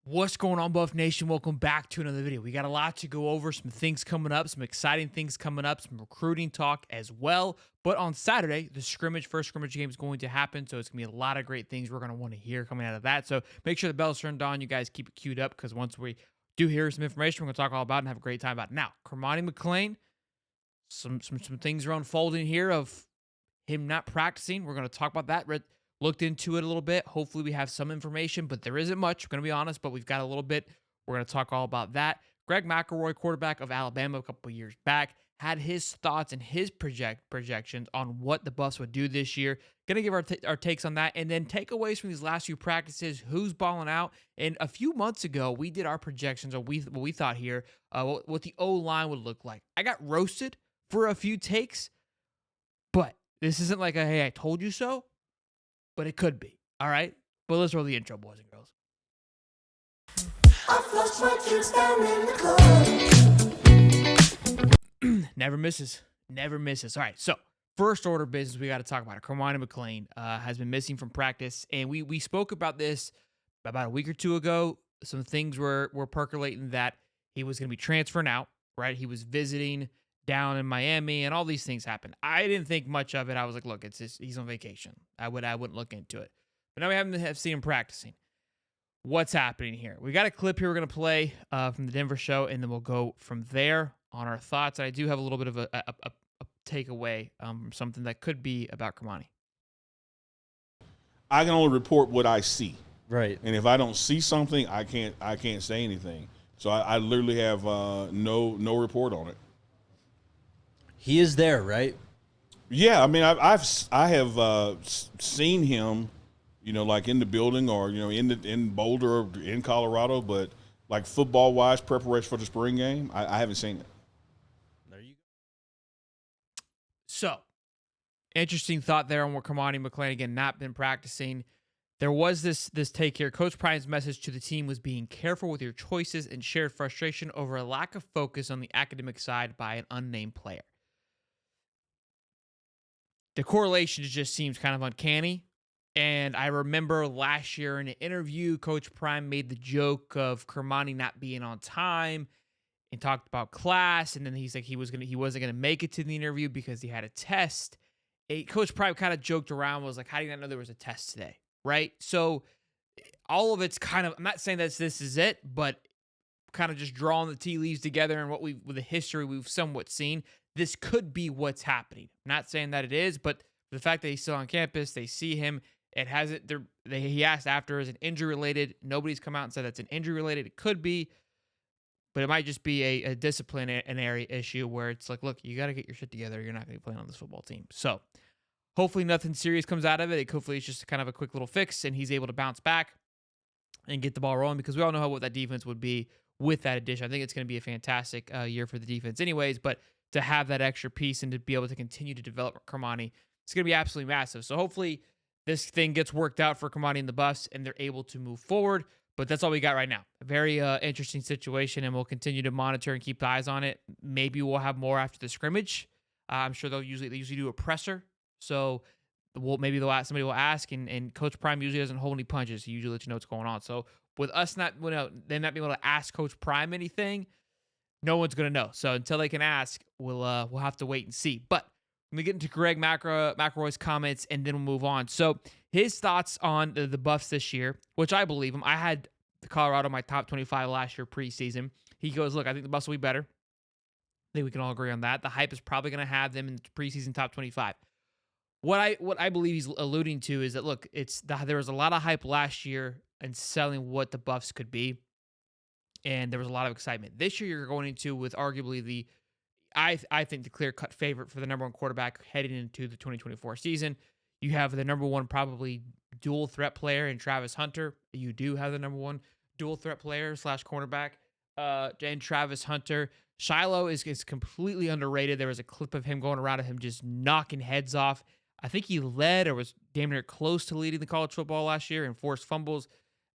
What's going on, Buff Nation? Welcome back to another video. We got a lot to go over, some things coming up, some exciting things coming up, some recruiting talk as well. But on Saturday, the first scrimmage game is going to happen. So it's going to be a lot of great things we're going to want to hear coming out of that. So make sure the bell's turned on. You guys keep it queued up because once we do hear some information, we're going to talk all about it and have a great time about it. Now, Cormani McClain, some things are unfolding here of him not practicing. We're going to talk about that. Looked into it a little bit. Hopefully we have some information, but there isn't much. I'm going to be honest, but we've got a little bit. We're going to talk all about that. Greg McElroy, quarterback of Alabama a couple of years back, had his thoughts and his projections on what the Buffs would do this year. Going to give our takes on that, and then takeaways from these last few practices, who's balling out. And a few months ago, we did our projections on what we thought here, what the O-line would look like. I got roasted for a few takes, but this isn't like a, hey, I told you so. But it could be. All right? But let's roll the intro, boys and girls. Never misses. Never misses. All right. So, first order of business, we got to talk about it. Cormani McClain has been missing from practice. And we spoke about this about a week or two ago. Some things were percolating that he was going to be transferring out, right? He was visiting down in Miami, and all these things happened. I didn't think much of it. I was like, look, he's on vacation. I wouldn't look into it. But now we haven't seen him practicing. What's happening here? We got a clip here we're going to play from the Denver show, and then we'll go from there on our thoughts. I do have a little bit of a takeaway from something that could be about Cormani. I can only report what I see. Right. And if I don't see something, I can't say anything. So I literally have no report on it. He is there, right? Yeah, I mean, I have seen him, like in the building or in Boulder or in Colorado, but like football wise, preparation for the spring game, I haven't seen it. There you go. So, interesting thought there on what Cormani McClain again not been practicing. There was this take here. Coach Prime's message to the team was being careful with your choices and shared frustration over a lack of focus on the academic side by an unnamed player. The correlation just seems kind of uncanny. And I remember last year in an interview, Coach Prime made the joke of Cormani not being on time and talked about class. And then he's like, he wasn't gonna make it to the interview because he had a test. Coach Prime kind of joked around, was like, how do you not know there was a test today? Right? So all of it's kind of, I'm not saying that this is it, but kind of just drawing the tea leaves together and with the history we've somewhat seen, this could be what's happening. I'm not saying that it is, but the fact that he's still on campus, they see him. It hasn't. He asked after, is it injury related? Nobody's come out and said that's an injury related. It could be, but it might just be a disciplinary issue where it's like, look, you got to get your shit together. You're not going to be playing on this football team. So hopefully nothing serious comes out of it. Hopefully it's just kind of a quick little fix and he's able to bounce back and get the ball rolling, because we all know what that defense would be with that addition. I think it's going to be a fantastic year for the defense anyways, but to have that extra piece and to be able to continue to develop Cormani, it's going to be absolutely massive. So hopefully this thing gets worked out for Cormani and the Buffs and they're able to move forward. But that's all we got right now. A very interesting situation, and we'll continue to monitor and keep eyes on it. Maybe we'll have more after the scrimmage. I'm sure they usually do a presser. So somebody will ask, and Coach Prime usually doesn't hold any punches. He usually lets you know what's going on. So with us them not being able to ask Coach Prime anything, no one's going to know. So until they can ask, we'll have to wait and see. But let me get into Greg McElroy's comments, and then we'll move on. So his thoughts on the Buffs this year, which I believe him. I had the Colorado in my top 25 last year preseason. He goes, look, I think the Buffs will be better. I think we can all agree on that. The hype is probably going to have them in the preseason top 25. What I believe he's alluding to is that, look, there was a lot of hype last year and selling what the Buffs could be, and there was a lot of excitement. This year you're going into with arguably I think the clear-cut favorite for the number one quarterback heading into the 2024 season. You have the number one probably dual threat player in Travis Hunter. You do have the number one dual threat player / cornerback and Travis Hunter. Shiloh is completely underrated. There was a clip of him going around of him just knocking heads off. I think he led or was damn near close to leading the college football last year in forced fumbles.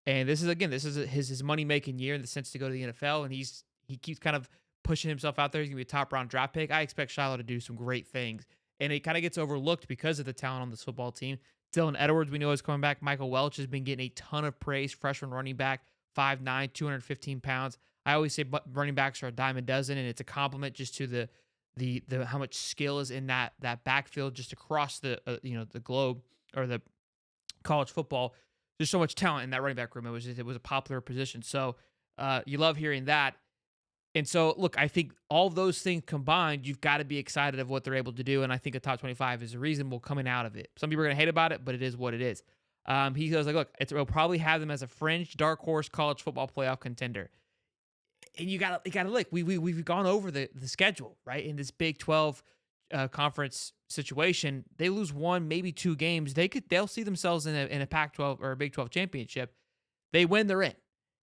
And this is his money-making year in the sense to go to the NFL, and he keeps kind of pushing himself out there. He's going to be a top-round draft pick. I expect Shiloh to do some great things. And it kind of gets overlooked because of the talent on this football team. Dylan Edwards, we know, is coming back. Michael Welch has been getting a ton of praise, freshman running back. 5'9", 215 pounds. I always say running backs are a dime a dozen, and it's a compliment just to the how much skill is in that backfield just across the the globe or the college football. There's so much talent in that running back room. It was a popular position. So you love hearing that. And so, look, I think all those things combined, you've got to be excited of what they're able to do. And I think a top 25 is reasonable coming out of it. Some people are going to hate about it, but it is what it is. He goes like, look, we'll probably have them as a fringe dark horse college football playoff contender. And you gotta look. We've gone over the schedule, right? In this Big 12 conference situation, they lose one, maybe two games. They'll see themselves in a Pac-12 or a Big 12 championship. They win, they're in.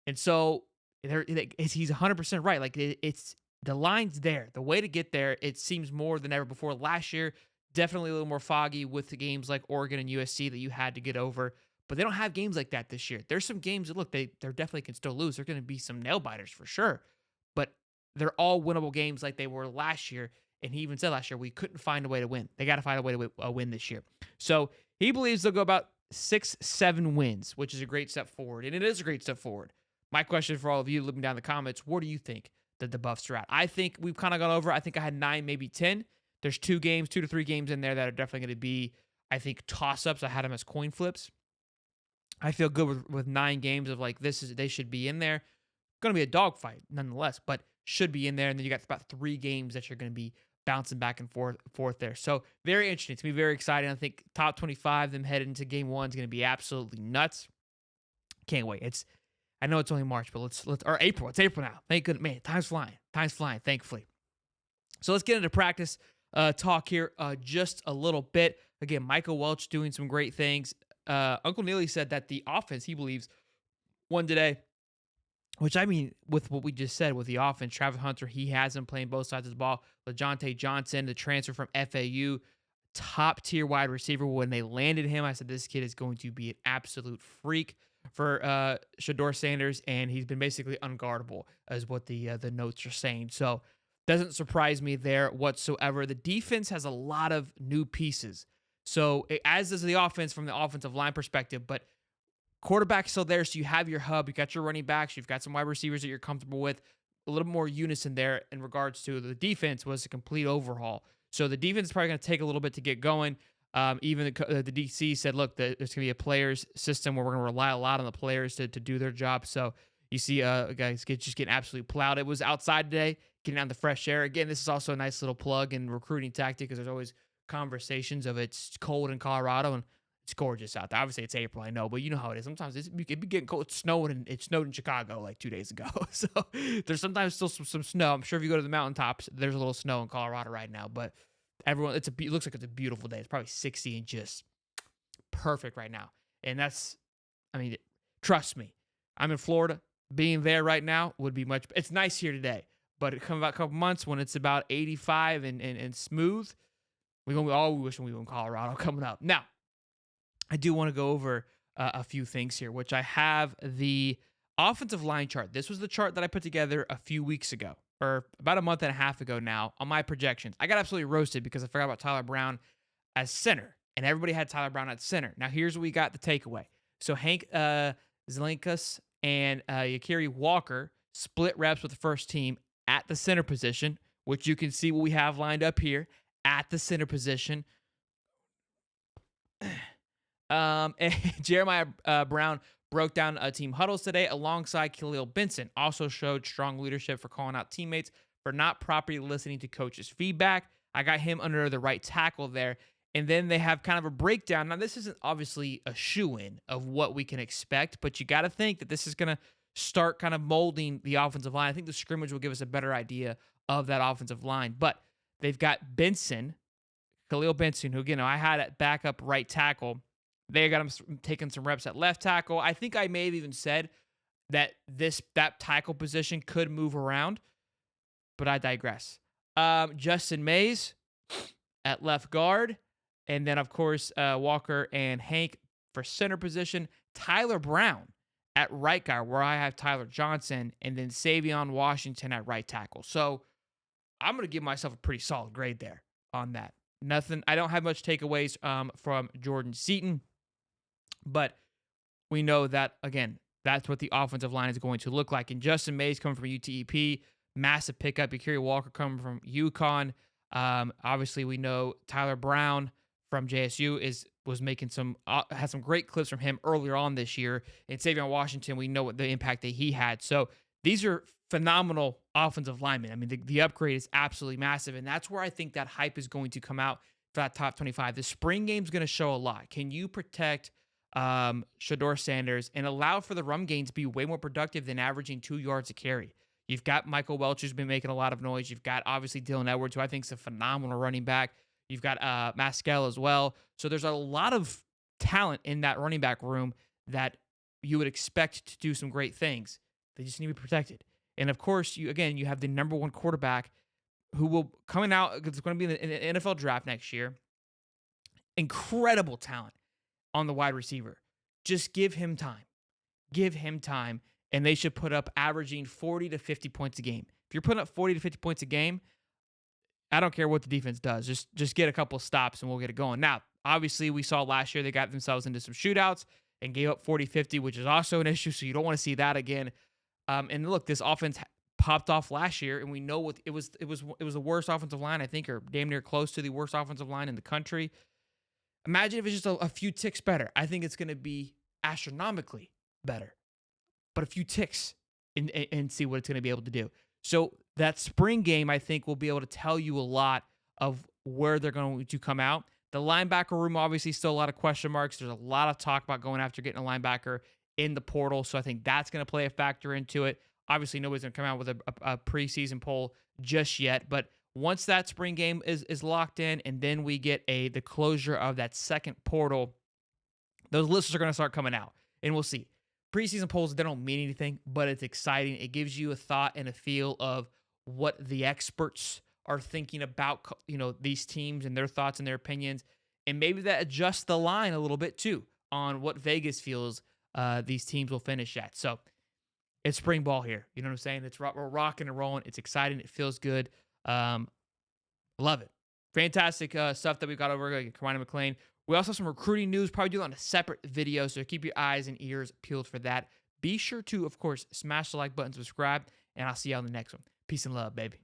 And so he's 100% right. Like it's the line's there. The way to get there, it seems more than ever before. Last year, definitely a little more foggy with the games like Oregon and USC that you had to get over. But they don't have games like that this year. There's some games that look, they definitely can still lose. They're going to be some nail biters for sure. But they're all winnable games like they were last year. And he even said last year, we couldn't find a way to win. They got to find a way to win this year. So he believes they'll go about 6-7 wins, which is a great step forward. And it is a great step forward. My question for all of you looking down in the comments, where do you think that the Buffs are at? I think we've kind of gone over. I think I had 9, maybe 10. There's 2 to 3 games in there that are definitely going to be, I think, toss-ups. I had them as coin flips. I feel good with 9 games of like, they should be in there. Going to be a dogfight nonetheless, but should be in there. And then you got about 3 games that you're going to be bouncing back and forth there. So very interesting. It's going to be very exciting. I think top 25, them heading into game 1 is going to be absolutely nuts. Can't wait. I know it's only March, but let's or April. It's April now. Thank goodness, man. Time's flying. Thankfully. So let's get into practice talk here just a little bit. Again, Michael Welch doing some great things. Uncle Neely said that the offense, he believes, won today. Which, I mean, with what we just said with the offense, Travis Hunter, he has him playing both sides of the ball. LaJonte Johnson, the transfer from FAU, top-tier wide receiver. When they landed him, I said, this kid is going to be an absolute freak for Shedeur Sanders, and he's been basically unguardable, is what the notes are saying. So, doesn't surprise me there whatsoever. The defense has a lot of new pieces. So, as does the offense from the offensive line perspective, but quarterback's still there, so you have your hub, you got your running backs, you've got some wide receivers that you're comfortable with. A little more unison there in regards to the defense was a complete overhaul. So the defense is probably going to take a little bit to get going. Even the DC said, look, there's going to be a players system where we're going to rely a lot on the players to do their job. So you see guys just getting absolutely plowed. It was outside today, getting out in the fresh air. Again, this is also a nice little plug and recruiting tactic because there's always conversations of it's cold in Colorado and it's gorgeous out there. Obviously, it's April, I know, but you know how it is. Sometimes it be getting cold. It's snowing, and it snowed in Chicago like 2 days ago. So there's sometimes still some snow. I'm sure if you go to the mountaintops, there's a little snow in Colorado right now. But everyone, it looks like it's a beautiful day. It's probably 60 and just perfect right now. And that's, I mean, trust me, I'm in Florida. Being there right now would be much. It's nice here today, but it comes about a couple months when it's about 85 and smooth. We all wish we were in Colorado coming up now. I do want to go over a few things here, which I have the offensive line chart. This was the chart that I put together a few weeks ago, or about a month and a half ago now, on my projections. I got absolutely roasted because I forgot about Tyler Brown as center, and everybody had Tyler Brown at center. Now, here's what we got the takeaway. So Hank Zelenkus and Yakiri Walker split reps with the first team at the center position, which you can see what we have lined up here at the center position. And Jeremiah Brown broke down team huddles today alongside Khalil Benson. Also showed strong leadership for calling out teammates for not properly listening to coaches' feedback. I got him under the right tackle there. And then they have kind of a breakdown. Now, this isn't obviously a shoo-in of what we can expect, but you got to think that this is going to start kind of molding the offensive line. I think the scrimmage will give us a better idea of that offensive line. But they've got Benson, Khalil Benson, who, again, I had at backup right tackle. They got him taking some reps at left tackle. I think I may have even said that that tackle position could move around, but I digress. Justin Mays at left guard, and then, of course, Walker and Hank for center position. Tyler Brown at right guard, where I have Tyler Johnson, and then Savion Washington at right tackle. So I'm going to give myself a pretty solid grade there on that. Nothing. I don't have much takeaways from Jordan Seaton. But we know that, again, that's what the offensive line is going to look like. And Justin Mays coming from UTEP, massive pickup. Yakiri Walker coming from UConn. Obviously, we know Tyler Brown from JSU was making had some great clips from him earlier on this year. And Savion Washington, we know what the impact that he had. So these are phenomenal offensive linemen. I mean, the upgrade is absolutely massive, and that's where I think that hype is going to come out for that top 25. The spring game is going to show a lot. Can you protect Shador Sanders and allow for the run game to be way more productive than averaging 2 yards a carry? You've got Michael Welch, who's been making a lot of noise. You've got, obviously, Dylan Edwards, who I think is a phenomenal running back. You've got Maskell as well. So there's a lot of talent in that running back room that you would expect to do some great things. They just need to be protected. And, of course, you have the number one quarterback who will coming out. It's going to be in the NFL draft next year. Incredible talent on the wide receiver. Just give him time. Give him time. And they should put up averaging 40 to 50 points a game. If you're putting up 40 to 50 points a game, I don't care what the defense does. Just get a couple stops and we'll get it going. Now, obviously, we saw last year they got themselves into some shootouts and gave up 40-50, which is also an issue, so you don't want to see that again. And look, this offense popped off last year, and we know what it was the worst offensive line, I think, or damn near close to the worst offensive line in the country. Imagine if it's just a few ticks better. I think it's going to be astronomically better. But a few ticks and see what it's going to be able to do. So that spring game, I think, will be able to tell you a lot of where they're going to come out. The linebacker room, obviously, still a lot of question marks. There's a lot of talk about going after getting a linebacker in the portal. So I think that's going to play a factor into it. Obviously, nobody's going to come out with a preseason poll just yet. But once that spring game is locked in and then we get the closure of that second portal, those lists are going to start coming out. And we'll see. Preseason polls, they don't mean anything, but it's exciting. It gives you a thought and a feel of what the experts are thinking about, these teams and their thoughts and their opinions. And maybe that adjusts the line a little bit too on what Vegas feels these teams will finish at. So it's spring ball here. You know what I'm saying? We're rocking and rolling. It's exciting. It feels good. Love it. Fantastic stuff that we got over at Cormani McClain. We also have some recruiting news, probably do it on a separate video, so keep your eyes and ears peeled for that. Be sure to, of course, smash the like button, subscribe, and I'll see you on the next one. Peace and love, baby.